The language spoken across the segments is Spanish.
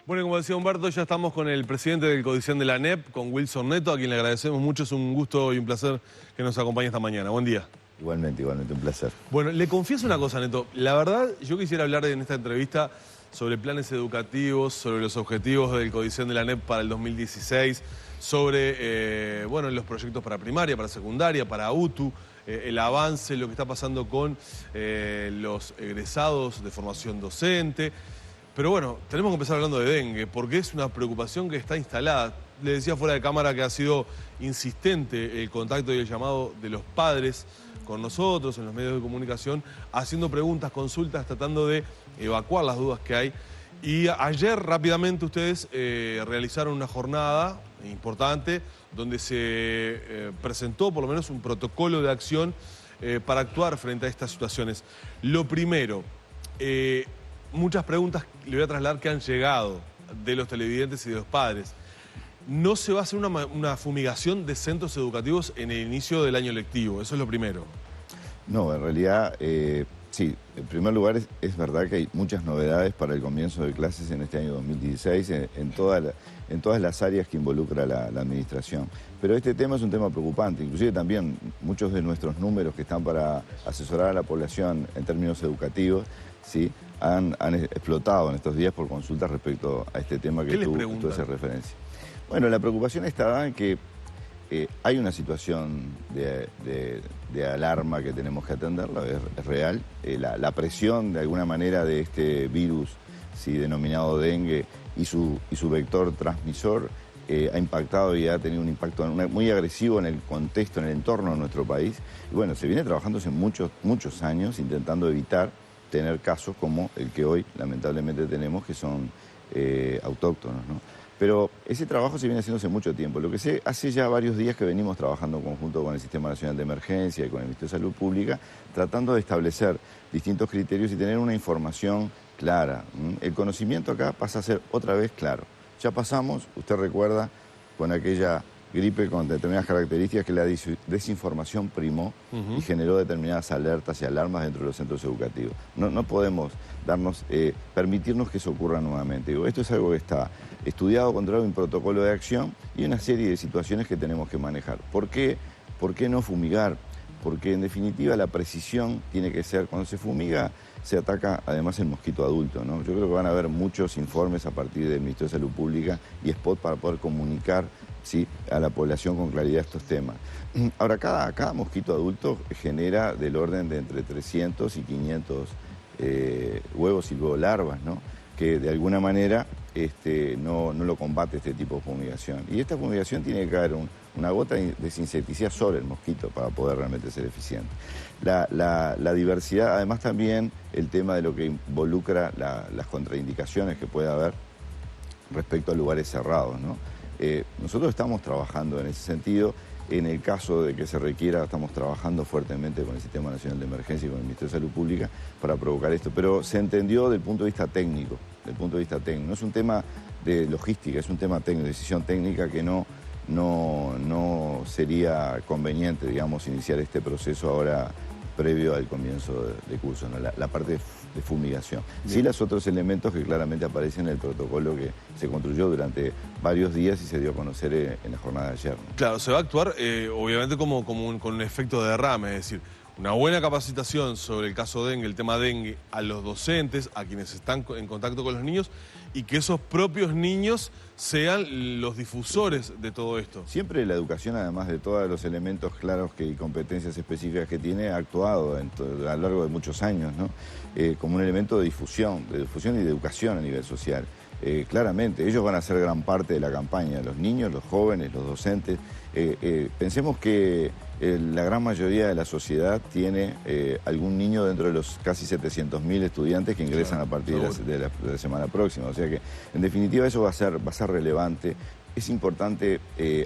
Bueno, como decía Humberto, ya estamos con el presidente del Codicen de la ANEP, con Wilson Neto, a quien le agradecemos mucho. Es un gusto y un placer que nos acompañe esta mañana. Buen día. Igualmente, un placer. Bueno, le confieso una cosa, Neto. La verdad, yo quisiera hablar en esta entrevista sobre planes educativos, sobre los objetivos del Codicen de la ANEP para el 2016, sobre los proyectos para primaria, para secundaria, para UTU, el avance, lo que está pasando con los egresados de formación docente. Pero bueno, tenemos que empezar hablando de dengue, porque es una preocupación que está instalada. Le decía fuera de cámara que ha sido insistente el contacto y el llamado de los padres con nosotros en los medios de comunicación, haciendo preguntas, consultas, tratando de evacuar las dudas que hay. Y ayer rápidamente ustedes realizaron una jornada importante donde se presentó por lo menos un protocolo de acción para actuar frente a estas situaciones. Lo primero, muchas preguntas le voy a trasladar que han llegado de los televidentes y de los padres. No se va a hacer una fumigación de centros educativos en el inicio del año lectivo, eso es lo primero. No, en realidad, sí. En primer lugar, es verdad que hay muchas novedades para el comienzo de clases en este año 2016 en todas las áreas que involucra la administración. Pero este tema es un tema preocupante. Inclusive también muchos de nuestros números que están para asesorar a la población en términos educativos, ¿sí?, han explotado en estos días por consultas respecto a este tema que tú haces referencia. Bueno, la preocupación está en que hay una situación de alarma que tenemos que atenderla, es real. La presión, de alguna manera, de este virus, ¿sí?, denominado dengue, y su vector transmisor, ha impactado y ha tenido un impacto muy agresivo en el contexto, en el entorno de nuestro país. Y bueno, se viene trabajando hace muchos años intentando evitar tener casos como el que hoy lamentablemente tenemos, que son autóctonos, ¿no? Pero ese trabajo se viene haciendo hace mucho tiempo. Lo que sé, hace ya varios días que venimos trabajando en conjunto con el Sistema Nacional de Emergencia y con el Ministerio de Salud Pública, tratando de establecer distintos criterios y tener una información clara. El conocimiento acá pasa a ser otra vez claro. Ya pasamos, usted recuerda, con aquella gripe con determinadas características que la desinformación primó y generó determinadas alertas y alarmas dentro de los centros educativos. No podemos permitirnos que eso ocurra nuevamente. Digo, esto es algo que está estudiado, controlado en protocolo de acción y una serie de situaciones que tenemos que manejar. ¿Por qué no fumigar? Porque en definitiva la precisión tiene que ser, cuando se fumiga se ataca además el mosquito adulto, ¿no? Yo creo que van a haber muchos informes a partir del Ministerio de Salud Pública y spot para poder comunicar, ¿sí?, a la población con claridad estos temas. Ahora, cada mosquito adulto genera del orden de entre 300 y 500 huevos y luego larvas, ¿no?, que de alguna manera no lo combate este tipo de fumigación. Y esta fumigación tiene que caer una gota de desinsecticida sobre el mosquito para poder realmente ser eficiente. La diversidad, además también el tema de lo que involucra las contraindicaciones que puede haber respecto a lugares cerrados, ¿no? Nosotros estamos trabajando en ese sentido. En el caso de que se requiera, estamos trabajando fuertemente con el Sistema Nacional de Emergencia y con el Ministerio de Salud Pública para provocar esto. Pero se entendió desde el punto de vista técnico, No es un tema de logística, es un tema técnico, de decisión técnica que no sería conveniente, digamos, iniciar este proceso ahora previo al comienzo de curso, ¿no? La parte de fumigación. Bien. Sí, los otros elementos que claramente aparecen en el protocolo que se construyó durante varios días y se dio a conocer en la jornada de ayer, ¿no? Claro, se va a actuar obviamente con un efecto de derrame, es decir, una buena capacitación sobre el caso dengue, el tema dengue, a los docentes, a quienes están en contacto con los niños, y que esos propios niños sean los difusores de todo esto. Siempre la educación, además de todos los elementos claros y competencias específicas que tiene, ha actuado a lo largo de muchos años, ¿no?, como un elemento de difusión y de educación a nivel social. Claramente, ellos van a ser gran parte de la campaña, los niños, los jóvenes, los docentes. Pensemos que la gran mayoría de la sociedad tiene algún niño dentro de los casi 700.000 estudiantes que ingresan a partir de la semana próxima. O sea que, en definitiva, eso va a ser relevante es importante,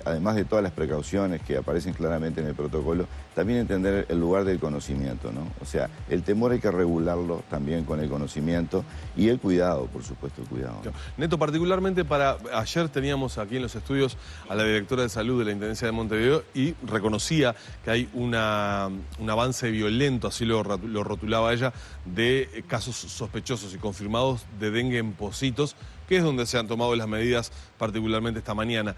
además de todas las precauciones que aparecen claramente en el protocolo, también entender el lugar del conocimiento, ¿no? O sea, el temor hay que regularlo también con el conocimiento y el cuidado, por supuesto, el cuidado. Neto, particularmente ayer teníamos aquí en los estudios a la directora de salud de la Intendencia de Montevideo y reconocía que hay un avance violento, así lo rotulaba ella, de casos sospechosos y confirmados de dengue en Pocitos, que es donde se han tomado las medidas particularmente esta mañana.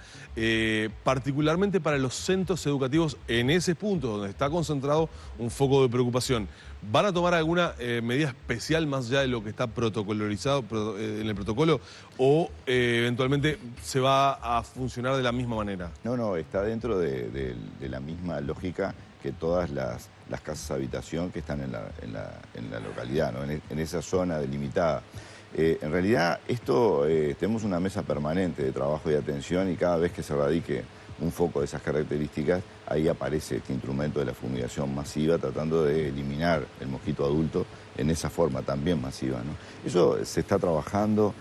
Particularmente para los centros educativos, en ese punto donde está concentrado un foco de preocupación, ¿van a tomar alguna medida especial más allá de lo que está protocolarizado en el protocolo o eventualmente se va a funcionar de la misma manera? No, está dentro de la misma lógica que todas las casas de habitación que están en la localidad, ¿no? En esa zona delimitada. En realidad, tenemos una mesa permanente de trabajo y atención y cada vez que se radique un foco de esas características, ahí aparece este instrumento de la fumigación masiva tratando de eliminar el mosquito adulto en esa forma también masiva, ¿no? Eso se está trabajando,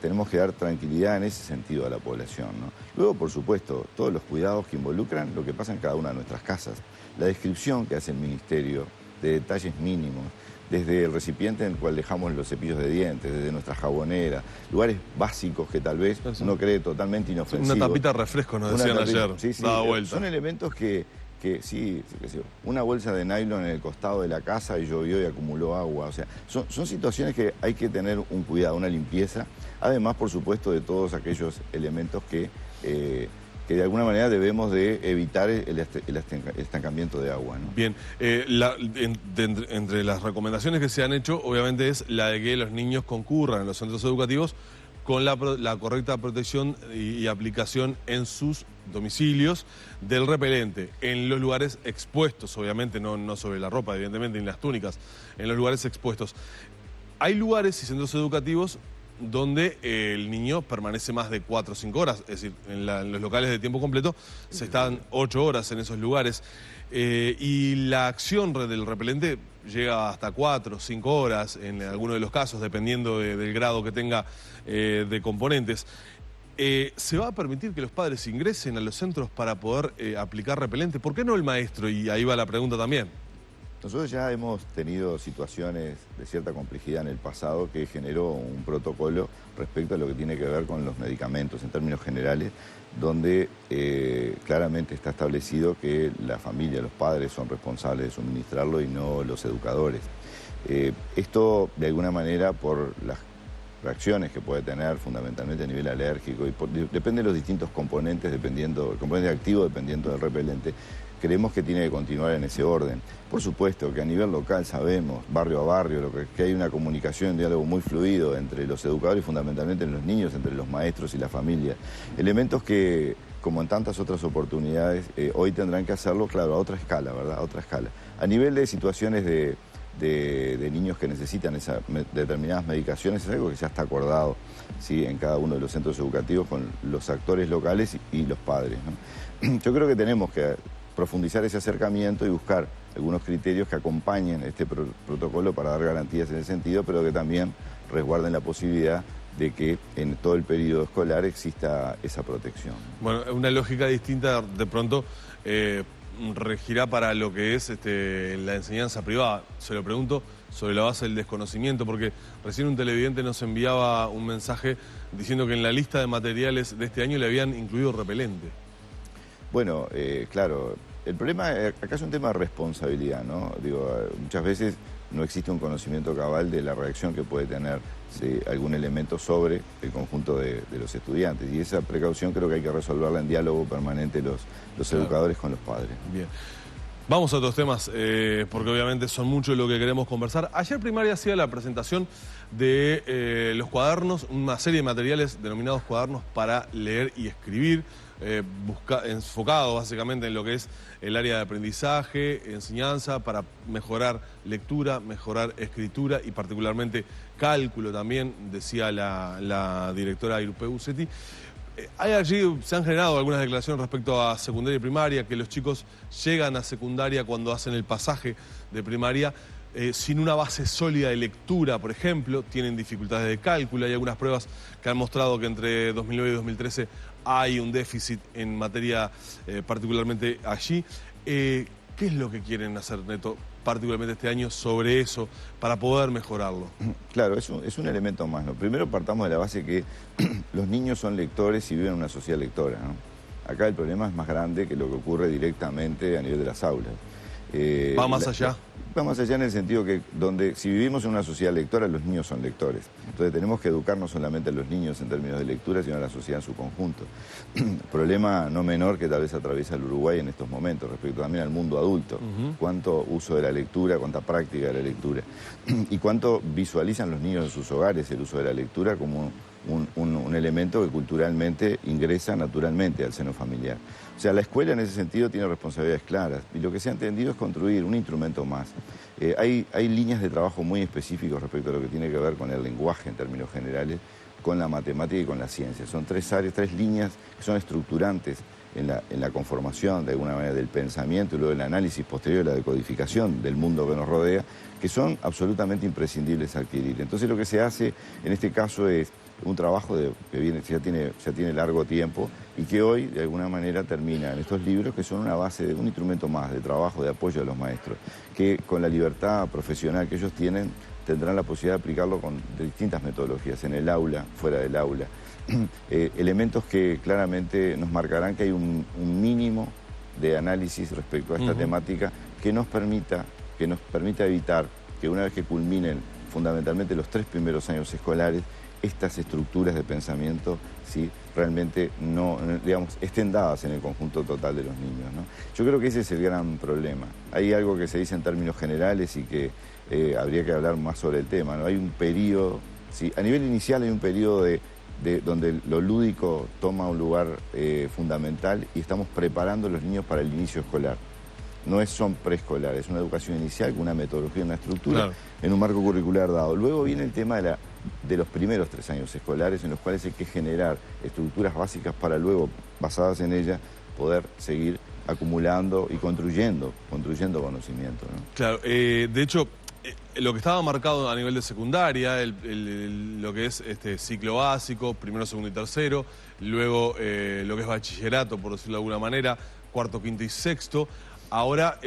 tenemos que dar tranquilidad en ese sentido a la población, ¿no? Luego, por supuesto, todos los cuidados que involucran lo que pasa en cada una de nuestras casas. La descripción que hace el Ministerio de detalles mínimos, desde el recipiente en el cual dejamos los cepillos de dientes, desde nuestra jabonera, lugares básicos que tal vez uno cree totalmente inofensivos. Una tapita de refresco, nos decían ayer, sí, dada vuelta. Son elementos que una bolsa de nylon en el costado de la casa y llovió y acumuló agua. O sea, son situaciones que hay que tener un cuidado, una limpieza, además, por supuesto, de todos aquellos elementos que de alguna manera debemos de evitar el estancamiento de agua, ¿no? Bien, entre las recomendaciones que se han hecho, obviamente es la de que los niños concurran a los centros educativos con la correcta protección y aplicación en sus domicilios del repelente, en los lugares expuestos, obviamente, no sobre la ropa, evidentemente, ni las túnicas, en los lugares expuestos. Hay lugares y centros educativos donde el niño permanece más de 4 o 5 horas, es decir, en los locales de tiempo completo se están 8 horas en esos lugares. Y la acción del repelente llega hasta 4 o 5 horas en algunos de los casos, dependiendo del grado que tenga de componentes. ¿Se va a permitir que los padres ingresen a los centros para poder aplicar repelente? ¿Por qué no el maestro? Y ahí va la pregunta también. Nosotros ya hemos tenido situaciones de cierta complejidad en el pasado que generó un protocolo respecto a lo que tiene que ver con los medicamentos en términos generales, donde claramente está establecido que la familia, los padres son responsables de suministrarlo y no los educadores. Esto, de alguna manera, por las reacciones que puede tener fundamentalmente a nivel alérgico y depende de los distintos componentes, el componente activo dependiendo del repelente, creemos que tiene que continuar en ese orden. Por supuesto que a nivel local sabemos, barrio a barrio, que hay una comunicación, un diálogo muy fluido entre los educadores, fundamentalmente los niños, entre los maestros y la familia. Elementos que, como en tantas otras oportunidades, hoy tendrán que hacerlo, claro, a otra escala, ¿verdad? A otra escala. A nivel de situaciones de niños que necesitan determinadas medicaciones, es algo que ya está acordado, ¿sí?, en cada uno de los centros educativos con los actores locales y los padres, ¿no? Yo creo que tenemos que profundizar ese acercamiento y buscar algunos criterios que acompañen este protocolo para dar garantías en ese sentido, pero que también resguarden la posibilidad de que en todo el periodo escolar exista esa protección. Bueno, una lógica distinta de pronto regirá para lo que es la enseñanza privada. Se lo pregunto sobre la base del desconocimiento, porque recién un televidente nos enviaba un mensaje diciendo que en la lista de materiales de este año le habían incluido repelente. Bueno, claro, el problema acá es un tema de responsabilidad, ¿no? Digo, muchas veces no existe un conocimiento cabal de la reacción que puede tener algún elemento sobre el conjunto de los estudiantes. Y esa precaución creo que hay que resolverla en diálogo permanente los claro, educadores con los padres. Bien. Vamos a otros temas, porque obviamente son muchos lo que queremos conversar. Ayer Primaria hacía la presentación de los cuadernos, una serie de materiales denominados cuadernos para leer y escribir, enfocado básicamente en lo que es el área de aprendizaje, enseñanza, para mejorar lectura, mejorar escritura y particularmente cálculo también, decía la directora Irupe Busetti. Allí se han generado algunas declaraciones respecto a secundaria y primaria, que los chicos llegan a secundaria cuando hacen el pasaje de primaria sin una base sólida de lectura, por ejemplo, tienen dificultades de cálculo. Hay algunas pruebas que han mostrado que entre 2009 y 2013 hay un déficit en materia particularmente allí. ¿Qué es lo que quieren hacer, Neto, particularmente este año, sobre eso, para poder mejorarlo? Claro, es un elemento más, ¿no? Primero partamos de la base que los niños son lectores y viven en una sociedad lectora, ¿no? Acá el problema es más grande que lo que ocurre directamente a nivel de las aulas. ¿Va más allá? Va más allá en el sentido que si vivimos en una sociedad lectora, los niños son lectores. Entonces tenemos que educar no solamente a los niños en términos de lectura, sino a la sociedad en su conjunto. Problema no menor que tal vez atraviesa el Uruguay en estos momentos, respecto también al mundo adulto. Cuánto uso de la lectura, cuánta práctica de la lectura. Y cuánto visualizan los niños en sus hogares el uso de la lectura como un elemento que culturalmente ingresa naturalmente al seno familiar. O sea, la escuela en ese sentido tiene responsabilidades claras y lo que se ha entendido es construir un instrumento más. Hay líneas de trabajo muy específicas respecto a lo que tiene que ver con el lenguaje en términos generales, con la matemática y con la ciencia. Son tres áreas, tres líneas que son estructurantes en la conformación, de alguna manera, del pensamiento y luego del análisis posterior de la decodificación del mundo que nos rodea, que son absolutamente imprescindibles adquirir. Entonces lo que se hace en este caso es un trabajo que ya tiene largo tiempo y que hoy de alguna manera termina en estos libros que son una base, un instrumento más de trabajo, de apoyo a los maestros, que con la libertad profesional que ellos tienen tendrán la posibilidad de aplicarlo con distintas metodologías, en el aula, fuera del aula. Elementos que claramente nos marcarán que hay un mínimo de análisis respecto a esta temática que nos permita evitar que una vez que culminen fundamentalmente los 3 primeros años escolares, estas estructuras de pensamiento realmente estén dadas en el conjunto total de los niños, ¿no? Yo creo que ese es el gran problema. Hay algo que se dice en términos generales y que habría que hablar más sobre el tema, ¿no? Hay un periodo, a nivel inicial hay un periodo donde lo lúdico toma un lugar fundamental y estamos preparando a los niños para el inicio escolar. No son preescolares, es una educación inicial con una metodología, una estructura, en un marco curricular dado. Luego viene el tema de los primeros 3 años escolares, en los cuales hay que generar estructuras básicas para luego, basadas en ellas, poder seguir acumulando y construyendo conocimiento, ¿no? Claro, de hecho, lo que estaba marcado a nivel de secundaria, lo que es ciclo básico, primero, segundo y tercero, luego lo que es bachillerato, por decirlo de alguna manera, cuarto, quinto y sexto. Ahora,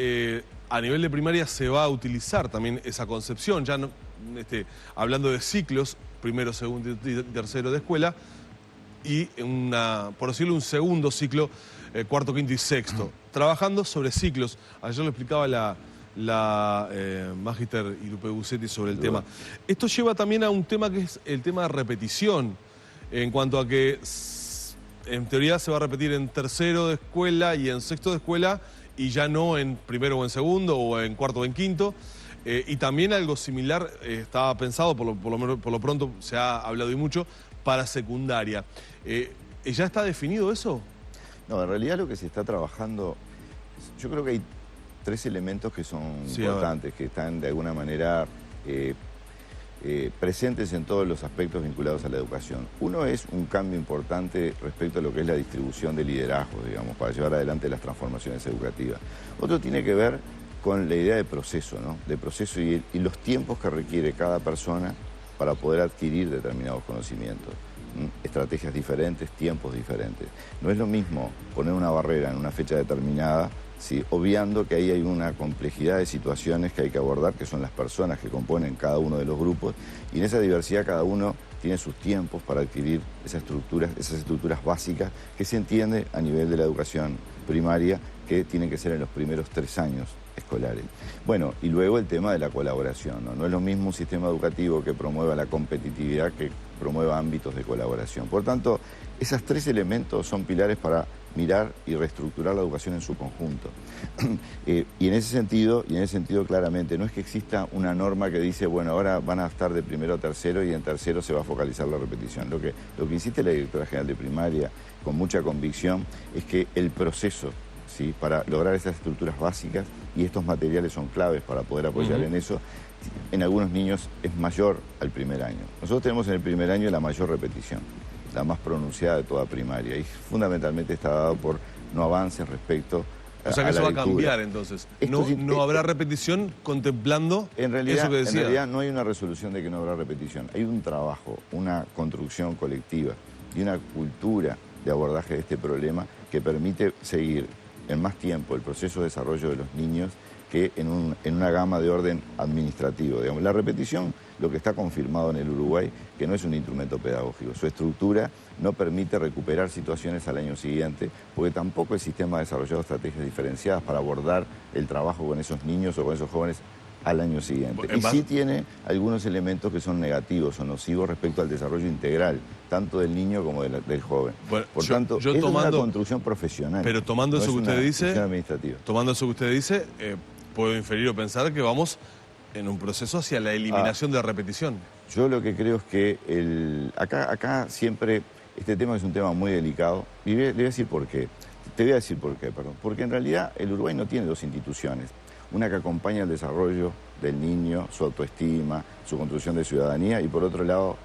a nivel de primaria se va a utilizar también esa concepción, ya no, hablando de ciclos, primero, segundo y tercero de escuela, y por decirlo, un segundo ciclo, cuarto, quinto y sexto, trabajando sobre ciclos. Ayer lo explicaba la Magister Irupe Bucetti sobre el tema. Esto lleva también a un tema que es el tema de repetición, en cuanto a que en teoría se va a repetir en tercero de escuela y en sexto de escuela, y ya no en primero o en segundo, o en cuarto o en quinto. Y también algo similar estaba pensado, por lo pronto se ha hablado y mucho, para secundaria. ¿Ya está definido eso? No, en realidad lo que se está trabajando, yo creo que hay 3 elementos que son importantes, que están de alguna manera presentes en todos los aspectos vinculados a la educación. Uno es un cambio importante respecto a lo que es la distribución de liderazgos, digamos, para llevar adelante las transformaciones educativas. Otro tiene que ver con la idea de proceso, ¿no? De proceso y los tiempos que requiere cada persona para poder adquirir determinados conocimientos. Estrategias diferentes, tiempos diferentes. No es lo mismo poner una barrera en una fecha determinada, obviando que ahí hay una complejidad de situaciones que hay que abordar, que son las personas que componen cada uno de los grupos, y en esa diversidad cada uno tiene sus tiempos para adquirir esas estructuras básicas que se entiende a nivel de la educación primaria, que tienen que ser en los primeros 3 años escolares. Bueno, y luego el tema de la colaboración, ¿no? No es lo mismo un sistema educativo que promueva la competitividad que promueva ámbitos de colaboración. Por tanto, esos 3 elementos son pilares para mirar y reestructurar la educación en su conjunto. Y en ese sentido claramente, no es que exista una norma que dice, bueno, ahora van a estar de primero a tercero y en tercero se va a focalizar la repetición. Lo que insiste la directora general de primaria con mucha convicción es que el proceso, para lograr esas estructuras básicas, y estos materiales son claves para poder apoyar en eso, en algunos niños es mayor al primer año. Nosotros tenemos en el primer año la mayor repetición, la más pronunciada de toda primaria, y fundamentalmente está dado por no avances respecto O sea que a eso la va a lectura. cambiar entonces. No habrá repetición contemplando en realidad, eso que decía. En realidad no hay una resolución de que no habrá repetición. Hay un trabajo, una construcción colectiva y una cultura de abordaje de este problema que permite seguir en más tiempo el proceso de desarrollo de los niños que en una gama de orden administrativo. Digamos, la repetición, lo que está confirmado en el Uruguay, que no es un instrumento pedagógico. Su estructura no permite recuperar situaciones al año siguiente, porque tampoco el sistema ha desarrollado estrategias diferenciadas para abordar el trabajo con esos niños o con esos jóvenes al año siguiente. Y sí tiene algunos elementos que son negativos o nocivos respecto al desarrollo integral, tanto del niño como del joven. Bueno, por tanto, es una construcción profesional. Pero tomando no eso que usted dice, tomando eso que usted dice, puedo inferir o pensar que vamos en un proceso hacia la eliminación de la repetición. Yo lo que creo es que acá siempre este tema es un tema muy delicado. Y le voy a decir por qué. Te voy a decir por qué, perdón. Porque en realidad el Uruguay no tiene dos instituciones. Una que acompaña el desarrollo del niño, su autoestima, su construcción de ciudadanía, y por otro lado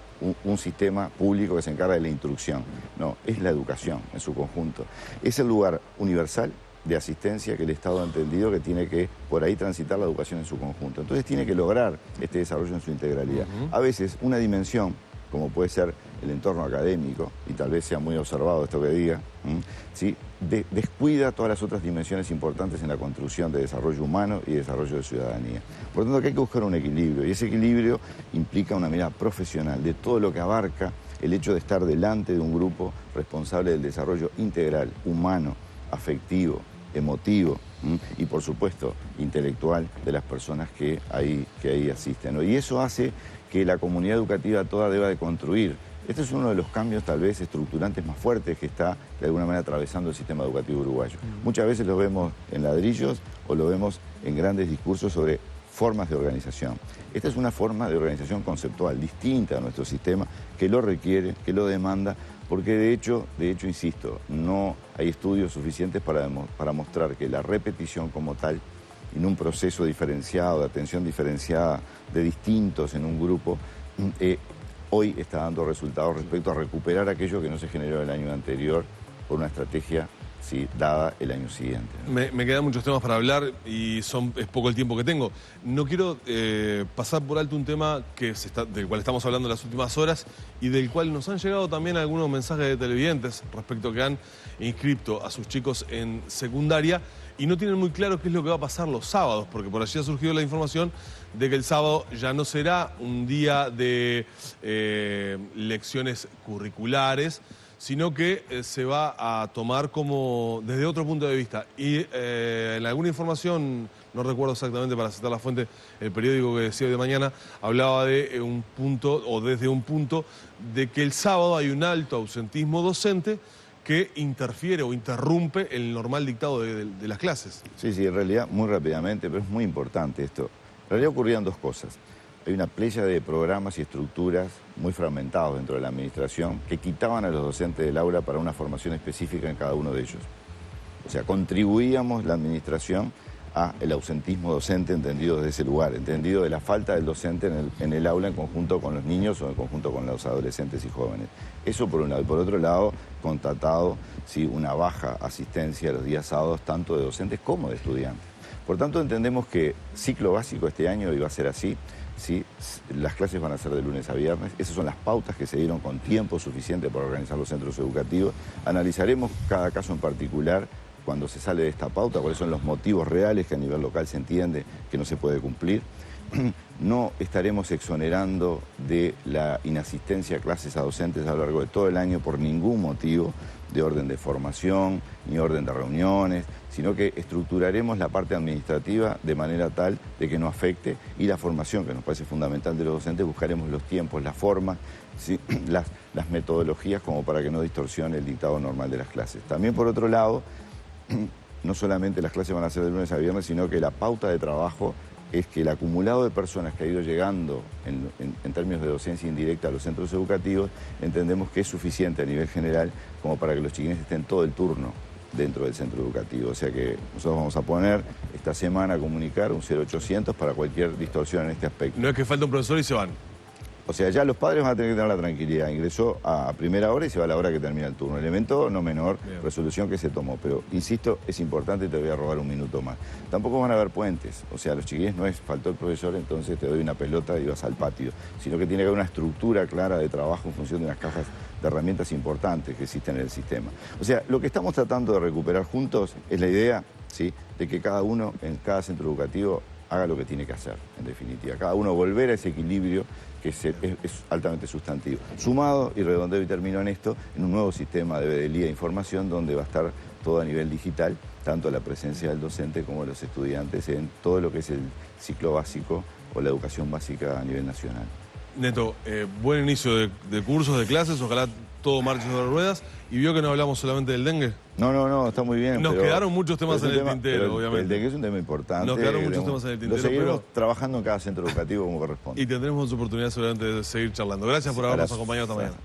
un sistema público que se encarga de la instrucción. No, es la educación en su conjunto. Es el lugar universal de asistencia que el Estado ha entendido que tiene que por ahí transitar la educación en su conjunto. Entonces tiene que lograr este desarrollo en su integralidad. A veces una dimensión, como puede ser el entorno académico, y tal vez sea muy observado esto que diga, ¿sí? Descuida todas las otras dimensiones importantes en la construcción de desarrollo humano y desarrollo de ciudadanía. Por lo tanto, que hay que buscar un equilibrio, y ese equilibrio implica una mirada profesional de todo lo que abarca el hecho de estar delante de un grupo responsable del desarrollo integral, humano, afectivo, emotivo y, por supuesto, intelectual de las personas que ahí asisten, ¿no? Y eso hace que la comunidad educativa toda deba de construir. Este es uno de los cambios tal vez estructurantes más fuertes que está de alguna manera atravesando el sistema educativo uruguayo. Muchas veces lo vemos en ladrillos o lo vemos en grandes discursos sobre formas de organización. Esta es una forma de organización conceptual distinta a nuestro sistema, que lo requiere, que lo demanda, porque de hecho, insisto, no hay estudios suficientes para mostrar que la repetición como tal, en un proceso diferenciado, de atención diferenciada, de distintos en un grupo, hoy está dando resultados respecto a recuperar aquello que no se generó el año anterior por una estrategia dada el año siguiente, ¿no? Me quedan muchos temas para hablar y es poco el tiempo que tengo. No quiero pasar por alto un tema del cual estamos hablando en las últimas horas y del cual nos han llegado también algunos mensajes de televidentes respecto a que han inscrito a sus chicos en secundaria y no tienen muy claro qué es lo que va a pasar los sábados, porque por allí ha surgido la información de que el sábado ya no será un día de lecciones curriculares, sino que se va a tomar como desde otro punto de vista. Y en alguna información, no recuerdo exactamente para citar la fuente, el periódico que decía hoy de mañana, hablaba de un punto, o desde un punto, de que el sábado hay un alto ausentismo docente que interfiere o interrumpe el normal dictado de las clases. Sí, en realidad, muy rápidamente, pero es muy importante esto. En realidad ocurrían dos cosas. Hay una playa de programas y estructuras muy fragmentados dentro de la administración que quitaban a los docentes del aula para una formación específica en cada uno de ellos. O sea, contribuíamos la administración al ausentismo docente entendido desde ese lugar, entendido de la falta del docente en el aula en conjunto con los niños o en conjunto con los adolescentes y jóvenes. Eso por un lado. Y por otro lado, constatado una baja asistencia los días sábados tanto de docentes como de estudiantes. Por tanto, entendemos que ciclo básico este año iba a ser así. ¿Sí? Las clases van a ser de lunes a viernes. Esas son las pautas que se dieron con tiempo suficiente para organizar los centros educativos. Analizaremos cada caso en particular cuando se sale de esta pauta, cuáles son los motivos reales que a nivel local se entiende que no se puede cumplir. No estaremos exonerando de la inasistencia a clases a docentes a lo largo de todo el año por ningún motivo de orden de formación ni orden de reuniones, sino que estructuraremos la parte administrativa de manera tal de que no afecte, y la formación, que nos parece fundamental de los docentes, buscaremos los tiempos, las formas, ¿sí? las metodologías como para que no distorsione el dictado normal de las clases. También, por otro lado, no solamente las clases van a ser de lunes a viernes, sino que la pauta de trabajo es que el acumulado de personas que ha ido llegando en términos de docencia indirecta a los centros educativos, entendemos que es suficiente a nivel general como para que los chiquines estén todo el turno dentro del centro educativo. O sea que nosotros vamos a poner esta semana a comunicar un 0800 para cualquier distorsión en este aspecto. No es que falta un profesor y se van. O sea, ya los padres van a tener que tener la tranquilidad. Ingresó a primera hora y se va a la hora que termina el turno. Elemento no menor, Bien. resolución que se tomó. Pero, insisto, es importante y te voy a robar un minuto más. Tampoco van a haber puentes. O sea, los chiquillos no es faltó el profesor, entonces te doy una pelota y vas al patio. Sino que tiene que haber una estructura clara de trabajo en función de unas cajas de herramientas importantes que existen en el sistema. O sea, lo que estamos tratando de recuperar juntos es la idea, ¿sí?, de que cada uno en cada centro educativo haga lo que tiene que hacer, en definitiva. Cada uno volver a ese equilibrio que es altamente sustantivo. Sumado, y redondeo y termino en esto, en un nuevo sistema de vedelía e información donde va a estar todo a nivel digital, tanto la presencia del docente como de los estudiantes en todo lo que es el ciclo básico o la educación básica a nivel nacional. Neto, buen inicio de cursos, de clases, ojalá todo marche sobre ruedas. Y vio que no hablamos solamente del dengue. No, está muy bien. Nos quedaron muchos temas en el tintero, obviamente. El dengue es un tema importante. Nos quedaron muchos temas en el tintero. Lo seguiremos trabajando en cada centro educativo como corresponde. Y tendremos oportunidad seguramente de seguir charlando. Gracias por habernos acompañado esta mañana.